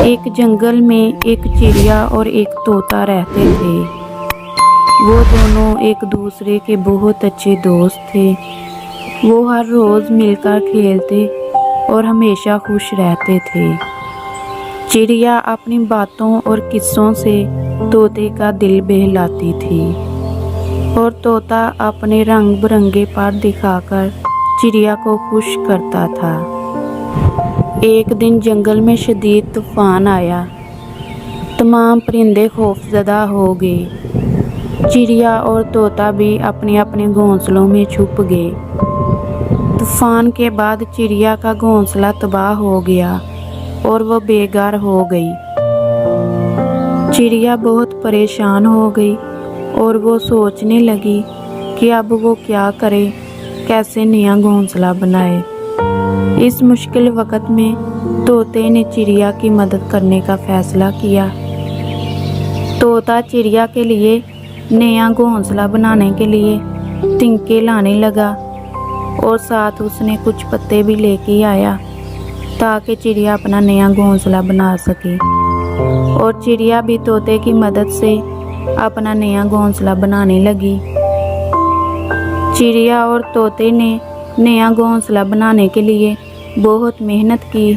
एक जंगल में एक चिड़िया और एक तोता रहते थे। वो दोनों एक दूसरे के बहुत अच्छे दोस्त थे। वो हर रोज़ मिलकर खेलते और हमेशा खुश रहते थे। चिड़िया अपनी बातों और किस्सों से तोते का दिल बहलाती थी और तोता अपने रंग बिरंगे पर दिखाकर चिड़िया को खुश करता था। एक दिन जंगल में शदीद तूफान आया। तमाम परिंदे खौफजदा हो गए। चिड़िया और तोता भी अपने अपने घोंसलों में छुप गए। तूफान के बाद चिड़िया का घोंसला तबाह हो गया और वह बेघर हो गई। चिड़िया बहुत परेशान हो गई और वो सोचने लगी कि अब वो क्या करे, कैसे नया घोंसला बनाए। इस मुश्किल वक़्त में तोते ने चिड़िया की मदद करने का फैसला किया। तोता चिड़िया के लिए नया घोंसला बनाने के लिए तिनके लाने लगा और साथ उसने कुछ पत्ते भी लेके आया ताकि चिड़िया अपना नया घोंसला बना सके। और चिड़िया भी तोते की मदद से अपना नया घोंसला बनाने लगी। चिड़िया और तोते ने नया घोंसला बनाने के लिए बहुत मेहनत की।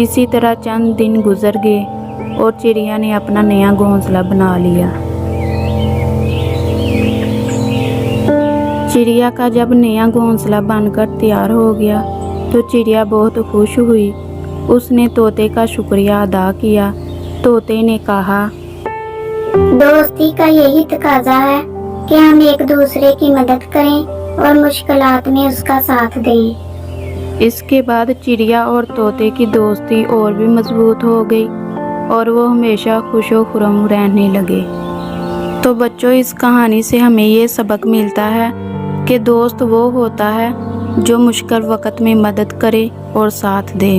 इसी तरह चंद दिन गुजर गए और चिड़िया ने अपना नया घोंसला बना लिया। चिड़िया का जब नया घोंसला बनकर तैयार हो गया तो चिड़िया बहुत खुश हुई। उसने तोते का शुक्रिया अदा किया। तोते ने कहा, दोस्ती का यही तकाजा है कि हम एक दूसरे की मदद करें और मुश्किलात में उसका साथ दें। इसके बाद चिड़िया और तोते की दोस्ती और भी मजबूत हो गई और वो हमेशा खुशो खुर्रम रहने लगे। तो बच्चों, इस कहानी से हमें ये सबक मिलता है कि दोस्त वो होता है जो मुश्किल वक़्त में मदद करे और साथ दे।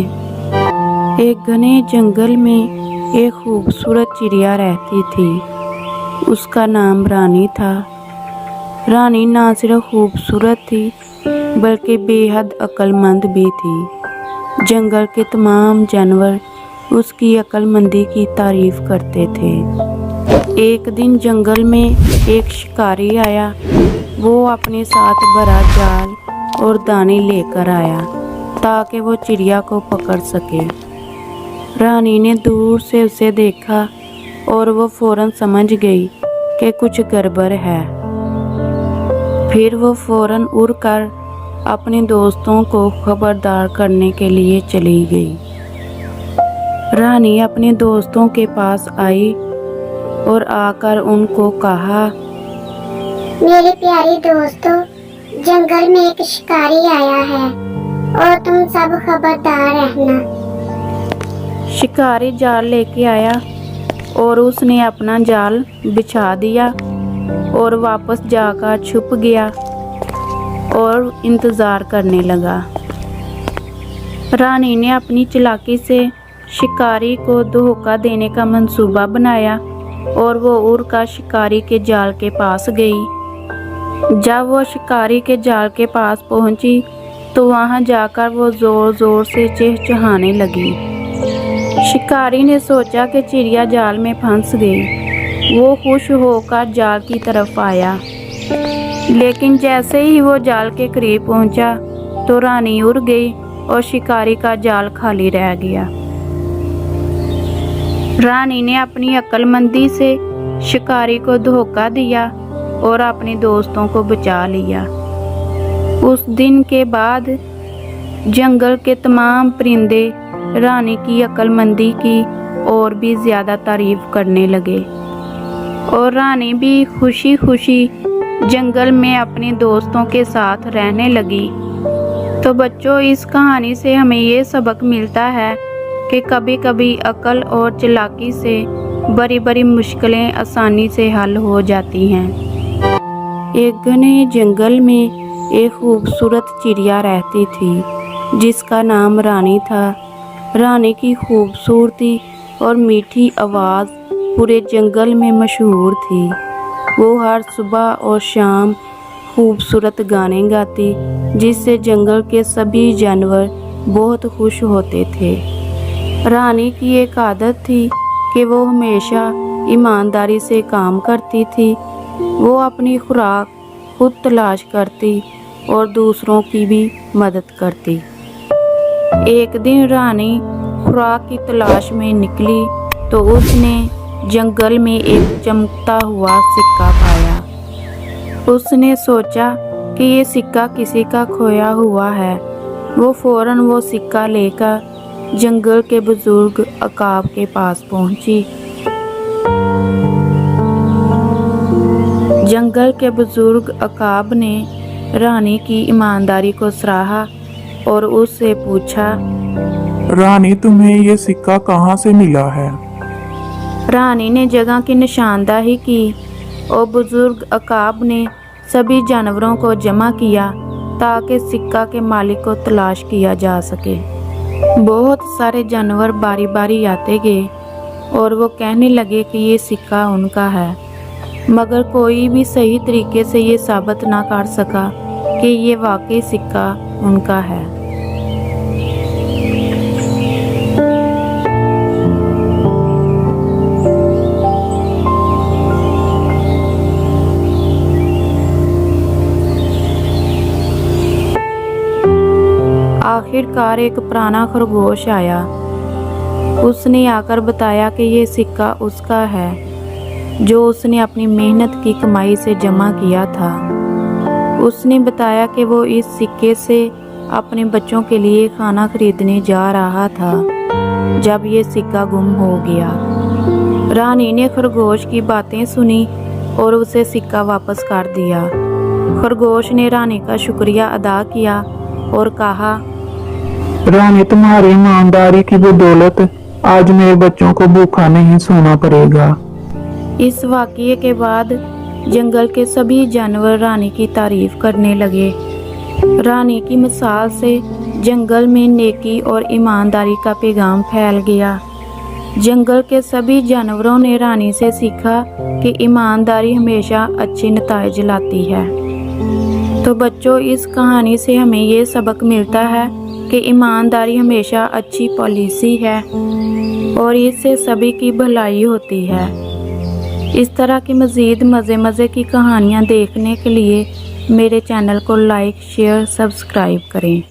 एक घने जंगल में एक खूबसूरत चिड़िया रहती थी। उसका नाम रानी था। रानी ना सिर्फ खूबसूरत थी बल्कि बेहद अक्लमंद भी थी। जंगल के तमाम जानवर उसकी अक्लमंदी की तारीफ करते थे। एक दिन जंगल में एक शिकारी आया। वो अपने साथ भरा जाल और दाने लेकर आया ताकि वो चिड़िया को पकड़ सके। रानी ने दूर से उसे देखा और वो फौरन समझ गई कि कुछ गड़बड़ है। फिर वो फौरन उड़कर अपने दोस्तों को खबरदार करने के लिए चली गई। रानी अपने दोस्तों के पास आई और आकर उनको कहा, मेरे प्यारे दोस्तों, जंगल में एक शिकारी आया है और तुम सब खबरदार रहना। शिकारी जाल लेके आया और उसने अपना जाल बिछा दिया और वापस जाकर छुप गया और इंतज़ार करने लगा। रानी ने अपनी चालाकी से शिकारी को धोखा देने का मंसूबा बनाया और वो उड़कर शिकारी के जाल के पास गई। जब वो शिकारी के जाल के पास पहुंची तो वहां जाकर वो ज़ोर ज़ोर से चहचहाने लगी। शिकारी ने सोचा कि चिड़िया जाल में फंस गई। वो खुश होकर जाल की तरफ आया, लेकिन जैसे ही वो जाल के करीब पहुंचा तो रानी उड़ गई और शिकारी का जाल खाली रह गया। रानी ने अपनी अक्लमंदी से शिकारी को धोखा दिया और अपने दोस्तों को बचा लिया। उस दिन के बाद जंगल के तमाम परिंदे रानी की अक्लमंदी की और भी ज़्यादा तारीफ करने लगे और रानी भी खुशी खुशी जंगल में अपने दोस्तों के साथ रहने लगी। तो बच्चों, इस कहानी से हमें ये सबक मिलता है कि कभी कभी अक्ल और चालाकी से बड़ी बड़ी मुश्किलें आसानी से हल हो जाती हैं। एक घने जंगल में एक खूबसूरत चिड़िया रहती थी जिसका नाम रानी था। रानी की खूबसूरती और मीठी आवाज़ पूरे जंगल में मशहूर थी। वो हर सुबह और शाम खूबसूरत गाने गाती, जिससे जंगल के सभी जानवर बहुत खुश होते थे। रानी की एक आदत थी कि वो हमेशा ईमानदारी से काम करती थी। वो अपनी खुराक खुद तलाश करती और दूसरों की भी मदद करती। एक दिन रानी खुराक की तलाश में निकली तो उसने जंगल में एक चमकता हुआ सिक्का पाया। उसने सोचा कि ये सिक्का किसी का खोया हुआ है। वो फौरन वो सिक्का लेकर जंगल के बुजुर्ग अकाब के पास पहुंची। जंगल के बुजुर्ग अकाब ने रानी की ईमानदारी को सराहा और उससे पूछा, रानी, तुम्हें ये सिक्का कहाँ से मिला है? रानी ने जगह की निशानदाही की और बुजुर्ग अकाब ने सभी जानवरों को जमा किया ताकि सिक्का के मालिक को तलाश किया जा सके। बहुत सारे जानवर बारी बारी आते गए और वो कहने लगे कि ये सिक्का उनका है, मगर कोई भी सही तरीके से ये साबित ना कर सका कि ये वाकई सिक्का उनका है। आखिरकार एक पुराना खरगोश आया। उसने आकर बताया कि ये सिक्का उसका है, जो उसने अपनी मेहनत की कमाई से जमा किया था। उसने बताया कि वो इस सिक्के से अपने बच्चों के लिए खाना खरीदने जा रहा था जब ये सिक्का गुम हो गया। रानी ने खरगोश की बातें सुनी और उसे सिक्का वापस कर दिया। खरगोश ने रानी का शुक्रिया अदा किया और कहा, रानी, तुम्हारी ईमानदारी की बदौलत आज मेरे बच्चों को भूखा नहीं सोना पड़ेगा। इस वाक़ये के बाद जंगल के सभी जानवर रानी की तारीफ करने लगे। रानी की मिसाल से जंगल में नेकी और ईमानदारी का पैगाम फैल गया। जंगल के सभी जानवरों ने रानी से सीखा कि ईमानदारी हमेशा अच्छे नतीजे लाती है। तो बच्चों, इस कहानी से हमें ये सबक मिलता है कि ईमानदारी हमेशा अच्छी पॉलिसी है और इससे सभी की भलाई होती है। इस तरह की मज़ीद मज़े की कहानियाँ देखने के लिए मेरे चैनल को लाइक, शेयर, सब्सक्राइब करें।